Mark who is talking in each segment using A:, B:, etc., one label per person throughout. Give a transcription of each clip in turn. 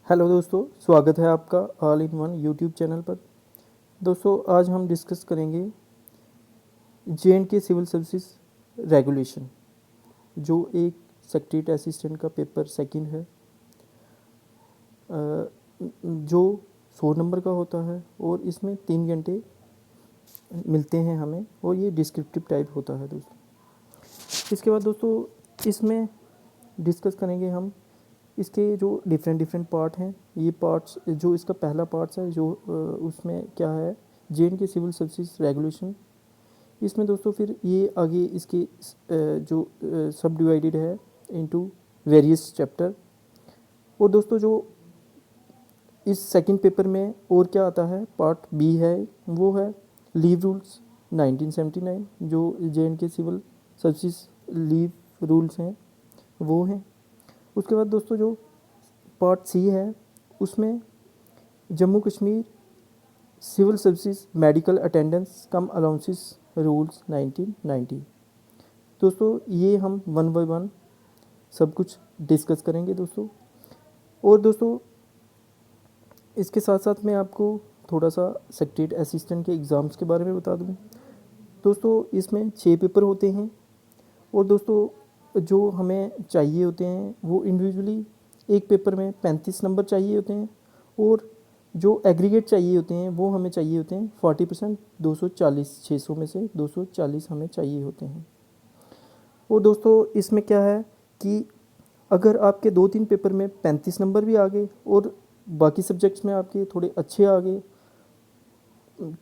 A: Hello दोस्तों, स्वागत है आपका all in one YouTube channel पर। दोस्तों, आज हम डिस्कस करेंगे जे.एंड.के सिविल सर्विसेज रेगुलेशन, जो एक सेक्रेटरीट असिस्टेंट का पेपर सेकंड है, जो 100 नंबर का होता है और इसमें 3 घंटे मिलते हैं हमें, और ये डिस्क्रिप्टिव टाइप होता है दोस्तों। इसके बाद दोस्तों इसमें डिस्कस करेंगे हम इसके जो डिफरेंट पार्ट हैं। ये पार्ट्स, जो इसका पहला पार्ट्स है, जो उसमें क्या है, जे.एंड.के सिविल सर्विसेज रेगुलेशन। इसमें दोस्तों फिर ये आगे इसके जो सब डिवाइडेड है इनटू वेरियस चैप्टर। और दोस्तों जो इस सेकंड पेपर में और क्या आता है, पार्ट बी है, वो है लीव रूल्स 1979, जो J and K civil services leave rules हैं वो हैं। उसके बाद दोस्तों जो पार्ट सी है, उसमें Jammu Kashmir civil services medical attendance cum allowances rules 1990। दोस्तों ये हम वन बाय वन सब कुछ डिस्कस करेंगे दोस्तों। और दोस्तों इसके साथ साथ मैं आपको थोड़ा सा सेक्रेटरीट असिस्टेंट के एग्ज़ाम्स के बारे में बता दूं। दोस्तों इसमें 6 पेपर होते हैं, और दोस्तों जो हमें चाहिए होते हैं वो इंडिविजुअली एक पेपर में 35 नंबर चाहिए होते हैं, और जो एग्रीगेट चाहिए होते हैं वो हमें चाहिए होते हैं 40%, 240, 600 में से 240 हमें चाहिए होते हैं। और दोस्तों इसमें क्या है कि अगर आपके 2-3 पेपर में 35 नंबर भी आ गए और बाकी सब्जेक्ट्स में आपके थोड़े अच्छे आ गए,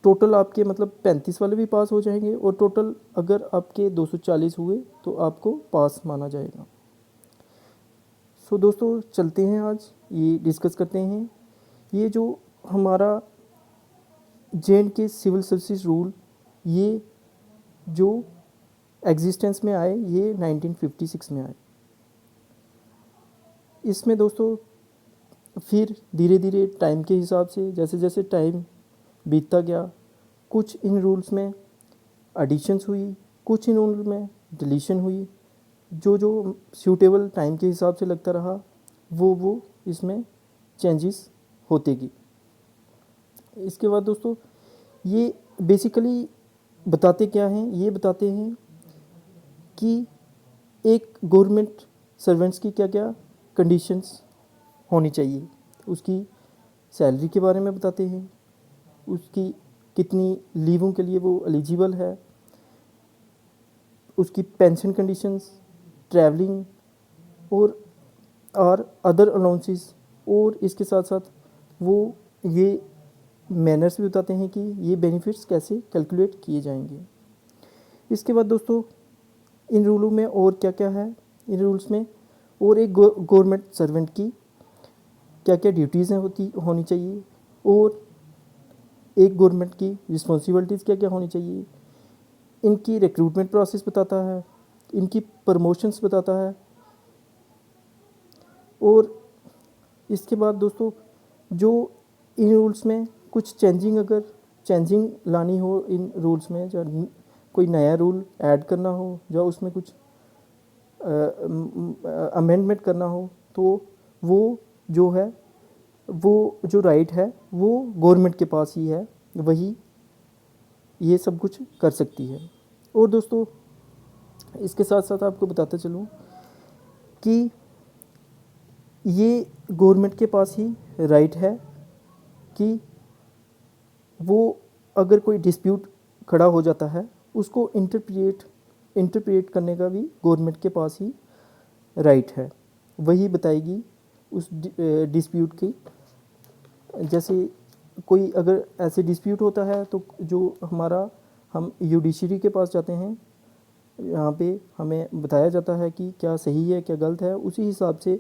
A: टोटल आपके मतलब 35 वाले भी पास हो जाएंगे, और टोटल अगर आपके 240 हुए तो आपको पास माना जाएगा। सो दोस्तों चलते हैं, आज ये डिस्कस करते हैं ये जो हमारा जे.एंड.के सिविल सर्विसेज रूल, ये जो एग्जिस्टेंस में आए ये 1956 में आए। इसमें दोस्तों फिर धीरे धीरे टाइम के हिसाब से जैसे जैसे टाइम बीतता गया, कुछ इन रूल्स में एडिशंस हुई, कुछ इन रूल में डिलीशन हुई। जो जो सूटेबल टाइम के हिसाब से लगता रहा वो इसमें चेंजेस होते गई। इसके बाद दोस्तों ये बेसिकली बताते क्या हैं, ये बताते हैं कि एक गवर्नमेंट सर्वेंट्स की क्या क्या कंडीशंस होनी चाहिए। उसकी सैलरी के बारे में बताते हैं, उसकी कितनी लीवों के लिए वो एलिजिबल है, उसकी पेंशन कंडीशंस, ट्रैवलिंग और अदर अलाउंसेस, और इसके साथ साथ वो ये मैनर्स भी बताते हैं कि ये बेनिफिट्स कैसे कैलकुलेट किए जाएंगे। इसके बाद दोस्तों इन रूलों में और क्या क्या है, इन रूल्स में और एक गवर्नमेंट सर्वेंट की क्या क्या ड्यूटीज़ होनी चाहिए, और एक गवर्नमेंट की रिस्पॉन्सिबिलिटीज़ क्या क्या होनी चाहिए। इनकी रिक्रूटमेंट प्रोसेस बताता है, इनकी प्रमोशंस बताता है। और इसके बाद दोस्तों जो इन रूल्स में कुछ अगर चेंजिंग लानी हो इन रूल्स में, या कोई नया रूल ऐड करना हो, या उसमें कुछ अमेंडमेंट करना हो, तो वो जो है, वो जो राइट है वो गवर्नमेंट के पास ही है, वही ये सब कुछ कर सकती है। और दोस्तों इसके साथ साथ आपको बताता चलूँ कि ये गवर्नमेंट के पास ही राइट है कि वो अगर कोई डिस्प्यूट खड़ा हो जाता है उसको इंटरप्रिएट करने का भी गवर्नमेंट के पास ही राइट है। वही बताएगी उस डिस्प्यूट की। जैसे कोई अगर ऐसे डिस्प्यूट होता है तो जो हम जुडिशरी के पास जाते हैं, यहाँ पे हमें बताया जाता है कि क्या सही है क्या गलत है। उसी हिसाब से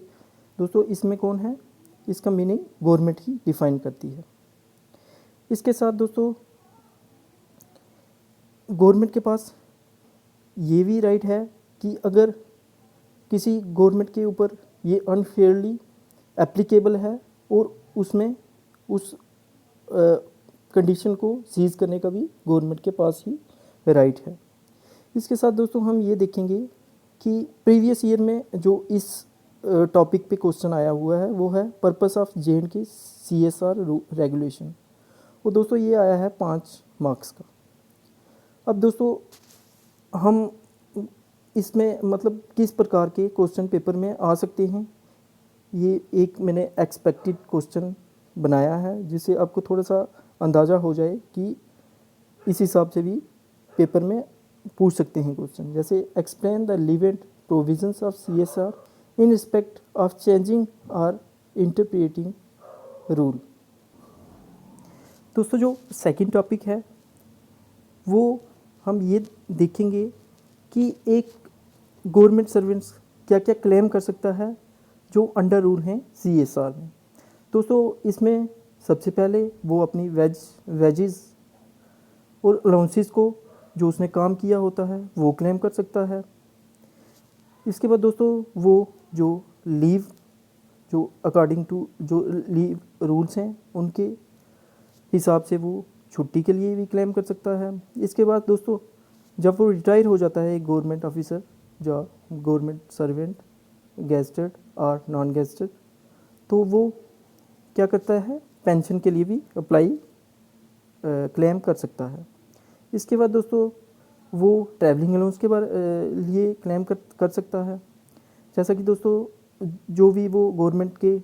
A: दोस्तों इसमें कौन है, इसका मीनिंग गवर्नमेंट ही डिफ़ाइन करती है। इसके साथ दोस्तों गवर्नमेंट के पास ये भी राइट है कि अगर किसी गवर्नमेंट के ऊपर ये अनफेयरली एप्लीकेबल है, और उसमें उस कंडीशन को सीज़ करने का भी गवर्नमेंट के पास ही राइट है। इसके साथ दोस्तों हम ये देखेंगे कि प्रीवियस ईयर में जो इस टॉपिक पे क्वेश्चन आया हुआ है, वो है purpose of J&K CSR regulation. और दोस्तों ये आया है 5 मार्क्स का। अब दोस्तों हम इसमें मतलब किस प्रकार के क्वेश्चन पेपर में आ सकते हैं, ये एक मैंने एक्सपेक्टेड क्वेश्चन बनाया है जिससे आपको थोड़ा सा अंदाज़ा हो जाए कि इस हिसाब से भी पेपर में पूछ सकते हैं क्वेश्चन। जैसे explain the relevant provisions of CSR in respect of changing और इंटरप्रेटिंग रूल। दोस्तों जो सेकंड टॉपिक है वो हम ये देखेंगे कि एक गवर्नमेंट सर्वेंट्स क्या क्या क्लेम कर सकता है जो अंडर रूल हैं CSR में। दोस्तों इसमें सबसे पहले वो अपनी वेजेस और अलाउंसेस को जो उसने काम किया होता है वो क्लेम कर सकता है। इसके बाद दोस्तों वो जो लीव जो अकॉर्डिंग टू जो लीव रूल्स हैं उनके हिसाब से वो छुट्टी के लिए भी क्लेम कर सकता है। इसके बाद दोस्तों जब वो रिटायर हो जाता है एक गवर्नमेंट ऑफिसर या गवर्नमेंट सर्वेंट, गेस्टेड और नॉन गेस्टेड, तो वो क्या करता है, पेंशन के लिए भी अप्लाई क्लेम कर सकता है। इसके बाद दोस्तों वो ट्रैवलिंग अलाउंस के लिए क्लेम कर सकता है। जैसा कि दोस्तों जो भी वो गवर्नमेंट के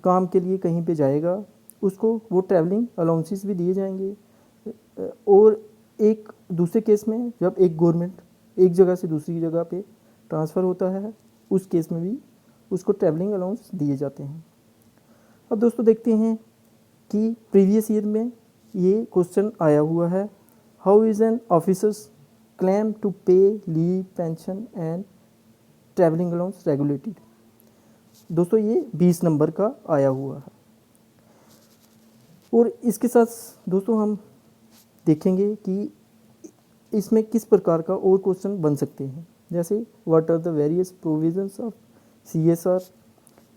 A: काम के लिए कहीं पे जाएगा उसको वो ट्रैवलिंग अलाउंसेस भी दिए जाएंगे। और एक दूसरे केस में जब एक गवर्नमेंट एक जगह से दूसरी जगह पे ट्रांसफ़र होता है उस केस में भी उसको ट्रैवलिंग अलाउंस दिए जाते हैं। अब दोस्तों देखते हैं कि प्रीवियस ईयर में ये क्वेश्चन आया हुआ है, how is an officers claim to pay leave pension and travelling allowance regulated. दोस्तों ये 20 नंबर का आया हुआ है। और इसके साथ दोस्तों हम देखेंगे कि इसमें किस प्रकार का और क्वेश्चन बन सकते हैं। जैसे what are the various provisions of CSR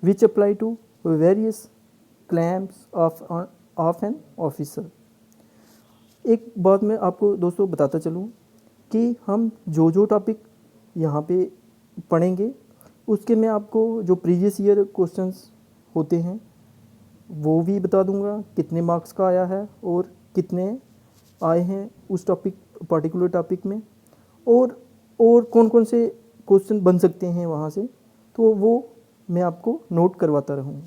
A: which apply to various claims of an officer. एक बात मैं आपको दोस्तों बताता चलूँ कि हम जो टॉपिक यहाँ पे पढ़ेंगे उसके मैं आपको जो प्रीवियस ईयर क्वेश्चंस होते हैं वो भी बता दूंगा, कितने मार्क्स का आया है और कितने आए हैं उस टॉपिक पर्टिकुलर टॉपिक में, और कौन कौन से क्वेश्चन बन सकते हैं वहाँ से, तो वो मैं आपको नोट करवाता रहूँगा।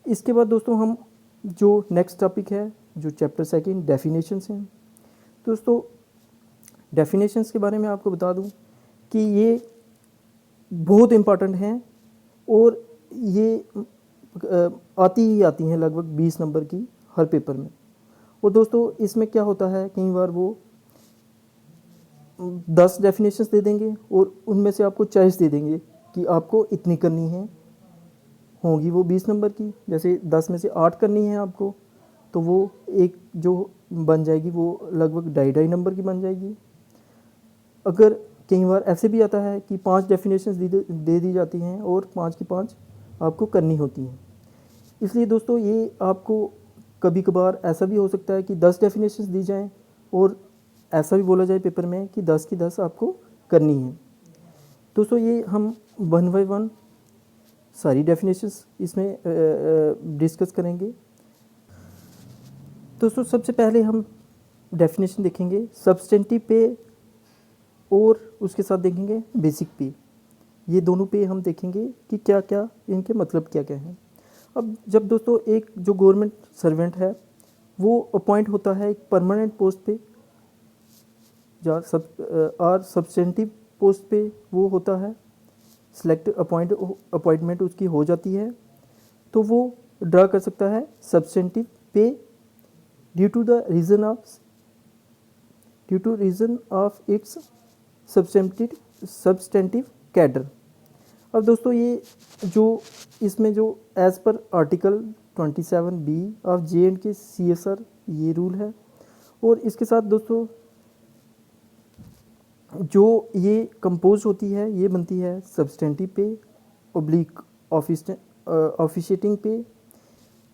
A: इसके बाद दोस्तों हम जो नेक्स्ट टॉपिक है जो चैप्टर सेकंड डेफिनेशंस हैं। दोस्तों डेफिनेशंस के बारे में आपको बता दूं कि ये बहुत इम्पॉर्टेंट हैं और ये आती ही आती हैं लगभग 20 नंबर की हर पेपर में। और दोस्तों इसमें क्या होता है, कई बार वो 10 डेफिनेशंस दे देंगे और उनमें से आपको चॉइस दे देंगे कि आपको इतनी करनी है, होंगी वो 20 नंबर की। जैसे 10 में से 8 करनी है आपको, तो वो एक जो बन जाएगी वो लगभग 2.5 नंबर की बन जाएगी। अगर कई बार ऐसे भी आता है कि 5 डेफिनेशंस दे दी जाती हैं और 5 की 5 आपको करनी होती हैं। इसलिए दोस्तों ये आपको कभी कभार ऐसा भी हो सकता है कि 10 डेफिनेशंस दी जाएं और ऐसा भी बोला जाए पेपर में कि 10 की 10 आपको करनी है। दोस्तों ये हम 1 बाय 1 सारी डेफिनेशंस इसमें डिस्कस करेंगे। दोस्तों सबसे पहले हम डेफिनेशन देखेंगे सब्सटेंटिव पे और उसके साथ देखेंगे बेसिक पे। ये दोनों पे हम देखेंगे कि क्या क्या इनके मतलब क्या क्या हैं। अब जब दोस्तों एक जो गवर्नमेंट सर्वेंट है वो अपॉइंट होता है एक परमानेंट पोस्ट पे या और सब्सटेंटिव पोस्ट पे वो होता है, सिलेक्ट अपॉइंटमेंट उसकी हो जाती है, तो वो ड्रा कर सकता है substantive pay due to reason of its substantive cadre. अब दोस्तों ये जो इसमें जो as per article 27B of J&K CSR ये रूल है। और इसके साथ दोस्तों जो ये कंपोज होती है ये बनती है सब्सटेंटिव पे ऑब्लिक ऑफिशिएटिंग पे,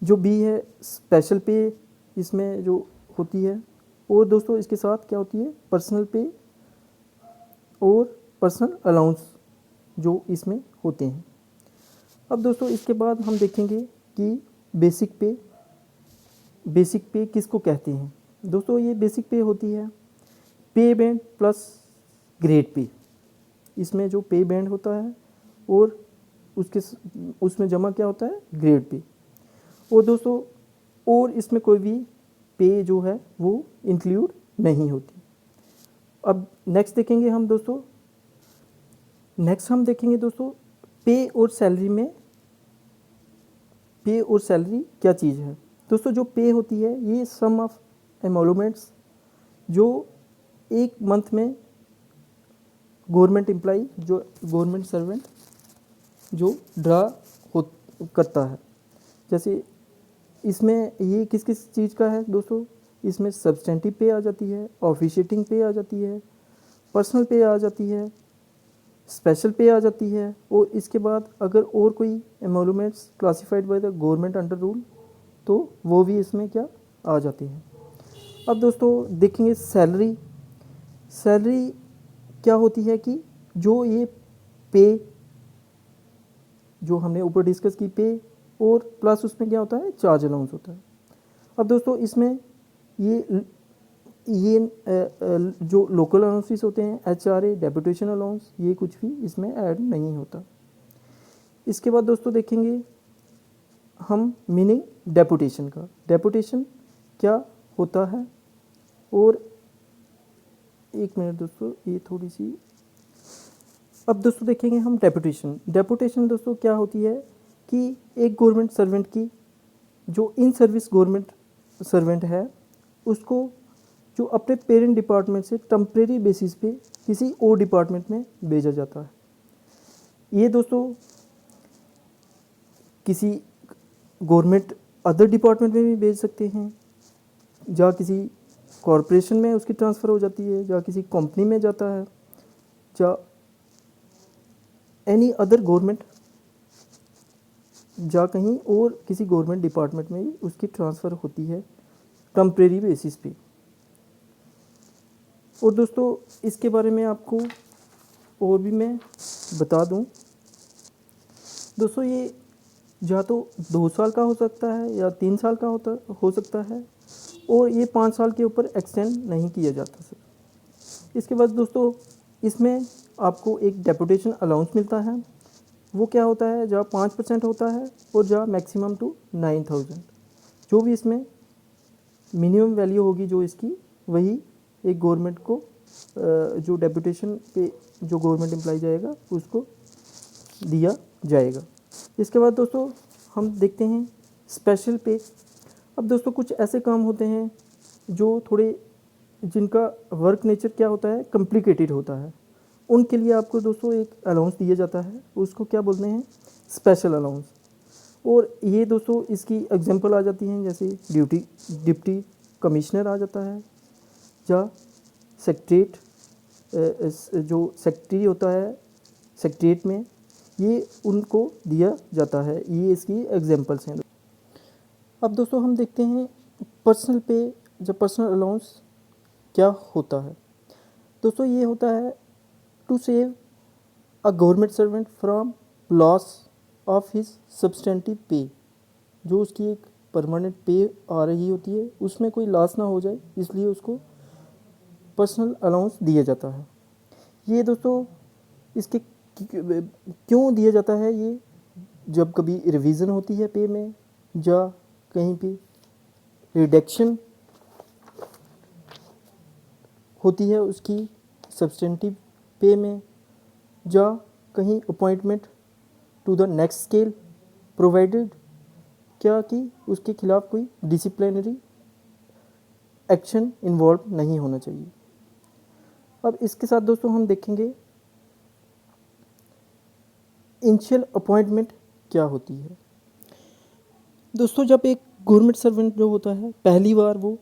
A: जो बी है स्पेशल पे इसमें जो होती है। और दोस्तों इसके साथ क्या होती है पर्सनल पे और पर्सनल अलाउंस जो इसमें होते हैं। अब दोस्तों इसके बाद हम देखेंगे कि बेसिक पे किसको कहते हैं। दोस्तों ये बेसिक पे होती है पे बैंड प्लस ग्रेड पे। इसमें जो पे बैंड होता है और उसमें जमा क्या होता है, ग्रेड पे। और दोस्तों और इसमें कोई भी पे जो है वो इंक्लूड नहीं होती। अब नेक्स्ट देखेंगे हम दोस्तों पे और सैलरी क्या चीज़ है। दोस्तों जो पे होती है ये सम ऑफ एमोलूमेंट्स जो एक मंथ में गवर्नमेंट सर्वेंट जो ड्रा करता है। जैसे इसमें ये किस किस चीज़ का है दोस्तों, इसमें सब्सटेंटिव पे आ जाती है, ऑफिशिएटिंग पे आ जाती है, पर्सनल पे आ जाती है, स्पेशल पे आ जाती है, और इसके बाद अगर और कोई emoluments classified by the government under rule तो वो भी इसमें क्या आ जाते हैं। अब दोस्तों देखेंगे सैलरी क्या होती है कि जो ये पे जो हमने ऊपर डिस्कस की पे और प्लस उसमें क्या होता है, चार्ज अलाउंस होता है। अब दोस्तों इसमें ये जो लोकल अलाउंसेस होते हैं HRA डेपुटेशन अलाउंस, ये कुछ भी इसमें ऐड नहीं होता। इसके बाद दोस्तों देखेंगे हम मीनिंग डेपुटेशन का, डेपुटेशन क्या होता है। और एक मिनट दोस्तों, ये थोड़ी सी, अब दोस्तों देखेंगे हम डेपुटेशन दोस्तों क्या होती है कि एक गवर्नमेंट सर्वेंट की जो इन सर्विस गवर्नमेंट सर्वेंट है उसको जो अपने पेरेंट डिपार्टमेंट से टेम्परेरी बेसिस पे किसी और डिपार्टमेंट में भेजा जाता है। ये दोस्तों किसी गवर्नमेंट अदर डिपार्टमेंट में भी भेज सकते हैं, या किसी कॉरपोरेशन में उसकी ट्रांसफ़र हो जाती है, या किसी कंपनी में जाता है, या एनी अदर गवर्नमेंट, या कहीं और किसी गवर्नमेंट डिपार्टमेंट में भी उसकी ट्रांसफ़र होती है टेम्परेरी बेसिस पे। और दोस्तों इसके बारे में आपको और भी मैं बता दूं दोस्तों, ये या तो 2 साल का हो सकता है या 3 साल का हो सकता है, और ये 5 साल के ऊपर एक्सटेंड नहीं किया जाता सर। इसके बाद दोस्तों इसमें आपको एक डेपुटेशन अलाउंस मिलता है, वो क्या होता है, जहाँ 5% होता है और जहाँ मैक्सिमम टू 9,000, जो भी इसमें मिनिमम वैल्यू होगी जो इसकी, वही एक गवर्नमेंट को जो डेपुटेशन पे जो गवर्नमेंट एम्प्लॉय जाएगा उसको दिया जाएगा। इसके बाद दोस्तों हम देखते हैं स्पेशल पे। अब दोस्तों कुछ ऐसे काम होते हैं जो थोड़े जिनका वर्क नेचर क्या होता है, कॉम्प्लिकेटेड होता है, उनके लिए आपको दोस्तों एक अलाउंस दिया जाता है, उसको क्या बोलते हैं, स्पेशल अलाउंस। और ये दोस्तों इसकी एग्जांपल आ जाती हैं, जैसे डिप्टी कमिश्नर आ जाता है, या सेक्रेटरीट जो सेक्रेटरी होता है सेक्रेटरीट में, ये उनको दिया जाता है। ये इसकी एग्जांपल्स हैं। अब दोस्तों हम देखते हैं पर्सनल पे, जब पर्सनल अलाउंस क्या होता है। दोस्तों ये होता है to save a government servant from loss of his substantive pay, जो उसकी एक परमानेंट पे आ रही होती है उसमें कोई लॉस ना हो जाए, इसलिए उसको पर्सनल अलाउंस दिया जाता है। ये दोस्तों इसके क्यों दिया जाता है, ये जब कभी रिवीजन होती है पे में, या कहीं पे रिडक्शन होती है उसकी सब्सटेंटिव पे में, या कहीं appointment to the next scale, provided क्या कि उसके खिलाफ कोई डिसिप्लिनरी एक्शन इन्वॉल्व नहीं होना चाहिए। अब इसके साथ दोस्तों हम देखेंगे इनिशियल अपॉइंटमेंट क्या होती है। दोस्तों जब एक गवर्नमेंट सर्वेंट जो होता है पहली बार वो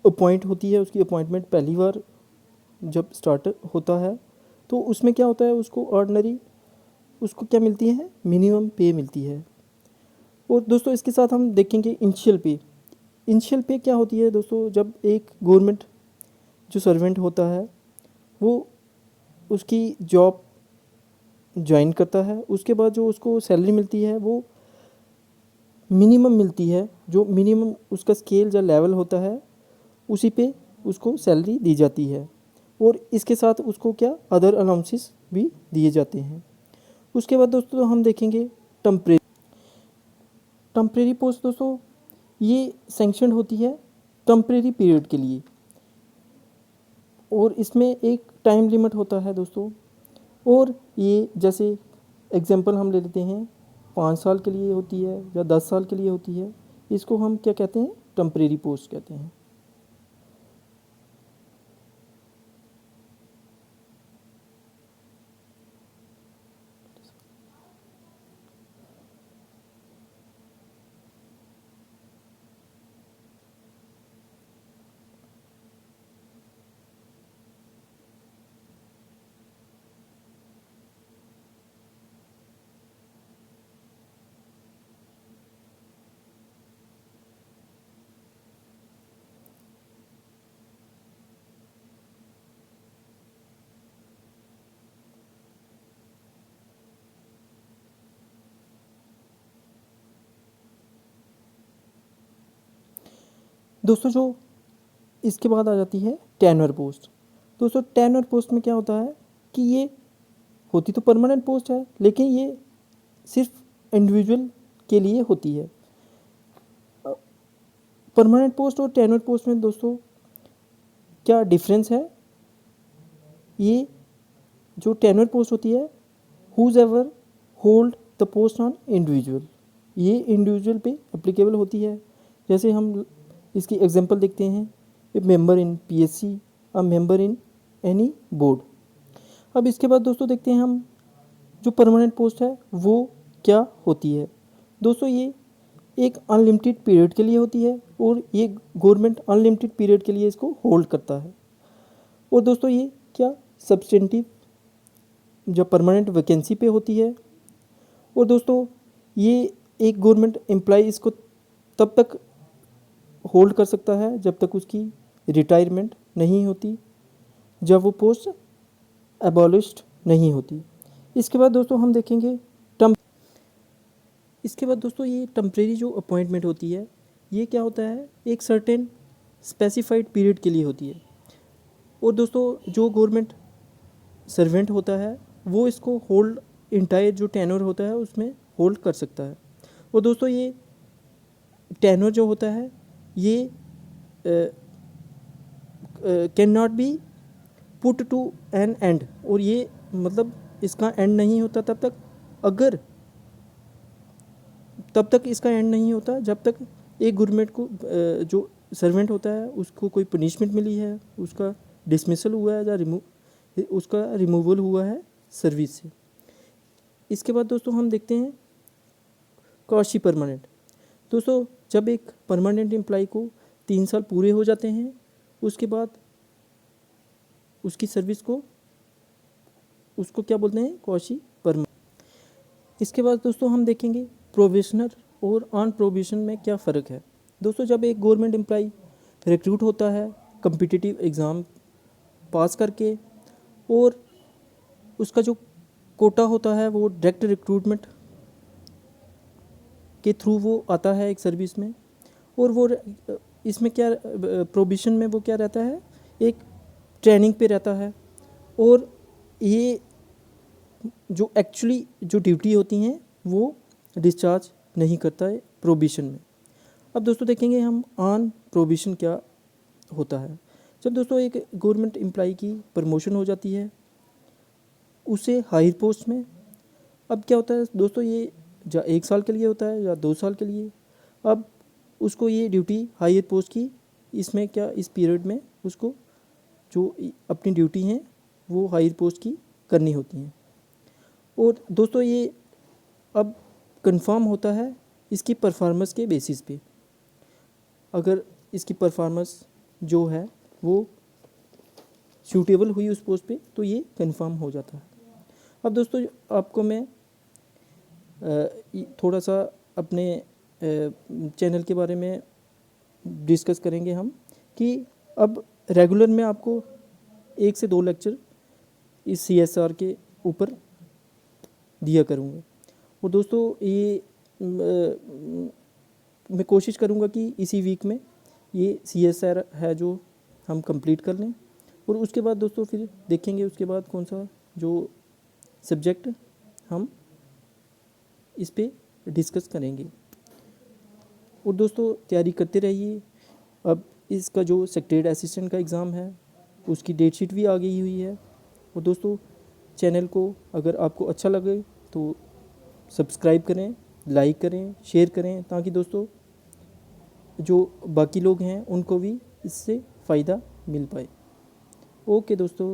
A: अपॉइंट होती है, उसकी अपॉइंटमेंट पहली बार जब स्टार्ट होता है, तो उसमें क्या होता है, उसको ऑर्डिनरी उसको क्या मिलती है, मिनिमम पे मिलती है। और दोस्तों इसके साथ हम देखेंगे इनिशियल पे। इनिशियल पे क्या होती है दोस्तों, जब एक गवर्नमेंट जो सर्वेंट होता है वो उसकी जॉब ज्वाइन करता है, उसके बाद जो उसको सैलरी मिलती है वो मिनिमम मिलती है, जो मिनिमम उसका स्केल या लेवल होता है उसी पे उसको सैलरी दी जाती है। और इसके साथ उसको क्या अदर अलाउंसेस भी दिए जाते हैं। उसके बाद दोस्तों हम देखेंगे टेम्परेरी टेम्परेरी पोस्ट। दोस्तों ये सैंक्शनड होती है टेम्परेरी पीरियड के लिए, और इसमें एक टाइम लिमिट होता है दोस्तों। और ये जैसे एग्जांपल हम ले लेते हैं, 5 साल के लिए होती है या 10 साल के लिए होती है, इसको हम क्या कहते हैं, टेम्परेरी पोस्ट कहते हैं। दोस्तों जो इसके बाद आ जाती है टेन्योर पोस्ट। दोस्तों टेन्योर पोस्ट में क्या होता है कि ये होती तो परमानेंट पोस्ट है, लेकिन ये सिर्फ इंडिविजुअल के लिए होती है। परमानेंट पोस्ट और टेन्योर पोस्ट में दोस्तों क्या डिफरेंस है, ये जो टेन्योर पोस्ट होती है, whoever hold the post on individual, ये इंडिविजुअल पे एप्लीकेबल होती है। जैसे हम इसकी एग्जांपल देखते हैं, a member in PSC, a member in any board. अब इसके बाद दोस्तों देखते हैं हम जो परमानेंट पोस्ट है वो क्या होती है। दोस्तों ये एक अनलिमिटेड पीरियड के लिए होती है, और ये गवर्नमेंट अनलिमिटेड पीरियड के लिए इसको होल्ड करता है। और दोस्तों ये क्या सब्सटेंटिव जब परमानेंट वैकेंसी पे होती है। और दोस्तों ये एक गवर्नमेंट एम्प्लॉय इसको तब तक होल्ड कर सकता है जब तक उसकी रिटायरमेंट नहीं होती, जब वो पोस्ट एबॉलिश्ड नहीं होती। इसके बाद दोस्तों हम देखेंगे इसके बाद दोस्तों ये टेम्परेरी जो अपॉइंटमेंट होती है, ये क्या होता है, एक सर्टेन स्पेसिफाइड पीरियड के लिए होती है। और दोस्तों जो गवर्नमेंट सर्वेंट होता है वो इसको होल्ड इंटायर जो टेन्योर होता है उसमें होल्ड कर सकता है। और दोस्तों ये टेन्योर जो होता है ये can not be put to an end, और ये मतलब इसका एंड नहीं होता तब तक इसका एंड नहीं होता जब तक एक गवर्नमेंट को जो सर्वेंट होता है उसको कोई पनिशमेंट मिली है, उसका डिसमिसल हुआ है या उसका रिमूवल हुआ है सर्विस से। इसके बाद दोस्तों हम देखते हैं क्वासी परमानेंट। दोस्तों जब एक परमानेंट एम्प्लॉय को 3 साल पूरे हो जाते हैं, उसके बाद उसकी सर्विस को उसको क्या बोलते हैं, क्वासी परमानेंट। इसके बाद दोस्तों हम देखेंगे प्रोबेशनर और ऑन प्रोबेशन में क्या फ़र्क है। दोस्तों जब एक गवर्नमेंट एम्प्लॉय रिक्रूट होता है कम्पिटिटिव एग्ज़ाम पास करके, और उसका जो कोटा होता है वो डायरेक्ट रिक्रूटमेंट के थ्रू वो आता है एक सर्विस में, और वो इसमें क्या प्रोबेशन में वो क्या रहता है, एक ट्रेनिंग पे रहता है, और ये जो एक्चुअली जो ड्यूटी होती हैं वो डिस्चार्ज नहीं करता है प्रोबेशन में। अब दोस्तों देखेंगे हम ऑन प्रोबेशन क्या होता है। जब दोस्तों एक गवर्नमेंट एम्प्लॉय की प्रमोशन हो जाती है उसे हायर पोस्ट में, अब क्या होता है दोस्तों, ये या 1 साल के लिए होता है या 2 साल के लिए, अब उसको ये ड्यूटी हायर पोस्ट की, इसमें क्या इस पीरियड में उसको जो अपनी ड्यूटी हैं वो हायर पोस्ट की करनी होती हैं। और दोस्तों ये अब कंफर्म होता है इसकी परफॉर्मेंस के बेसिस पे, अगर इसकी परफॉर्मेंस जो है वो सूटेबल हुई उस पोस्ट पे तो ये कंफर्म हो जाता है। अब दोस्तों आपको मैं थोड़ा सा अपने चैनल के बारे में डिस्कस करेंगे हम, कि अब रेगुलर में आपको 1 से 2 लेक्चर इस CSR के ऊपर दिया करूँगा। और दोस्तों ये मैं कोशिश करूँगा कि इसी वीक में ये CSR है जो हम कंप्लीट कर लें, और उसके बाद दोस्तों फिर देखेंगे उसके बाद कौन सा जो सब्जेक्ट हम इस पे डिस्कस करेंगे। और दोस्तों तैयारी करते रहिए। अब इसका जो सेक्रेटरी असिस्टेंट का एग्ज़ाम है उसकी डेट शीट भी आ गई हुई है। और दोस्तों चैनल को अगर आपको अच्छा लगे तो सब्सक्राइब करें, लाइक करें, शेयर करें, ताकि दोस्तों जो बाकी लोग हैं उनको भी इससे फ़ायदा मिल पाए। ओके दोस्तों।